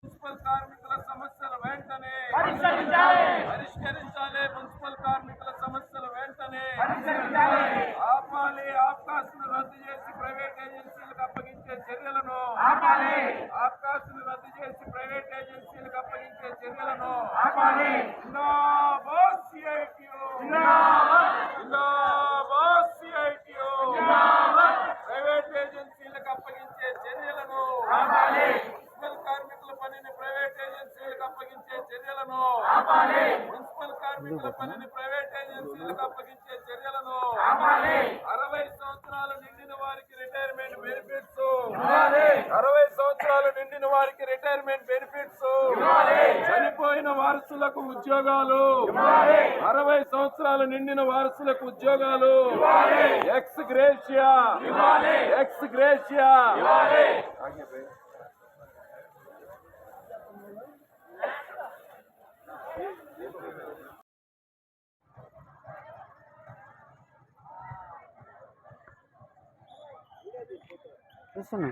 Municipal కార్మికుల సమస్యలు వెంటనే పరిష్కరించాలి. మున్సిపల్ కార్మికుల సమస్యలు వెంటనే ఆపాలి. ఆబ్కాస్ను రద్దు చేసి ప్రైవేట్ ఏజెన్సీలకు అప్పగించే చర్యలను ఆబ్కాస్ను రద్దు చేసి ప్రైవేట్ ఏజెన్సీలకు అప్పగించే చర్యలను జిందాబాద్ సిఐటియు, జిందాబాద్ సిఐటియు. ప్రైవేట్ ఏజెన్సీలకు అప్పగించే చర్యలను మున్సిపల్ కార్మికుల పనిని ప్రైవేట్ ఏజెన్సీలకు అప్పగించే చర్యలను మున్సిపల్ కార్మికుల పనిని ప్రైవేట్ ఏజెన్సీలకు అప్పగించే చర్యలను 60 సంవత్సరాలు నిండిన వారికి రిటైర్మెంట్ బెనిఫిట్స్ 60 సంవత్సరాలు నిండిన వారికి రిటైర్మెంట్ బెనిఫిట్స్ చనిపోయిన వారసులకు ఉద్యోగాలు 60 సంవత్సరాలు నిండిన వారసులకు ఉద్యోగాలు ఎక్స్ గ్రేషియా ఎక్స్ గ్రేషియా చూస్తున్నా.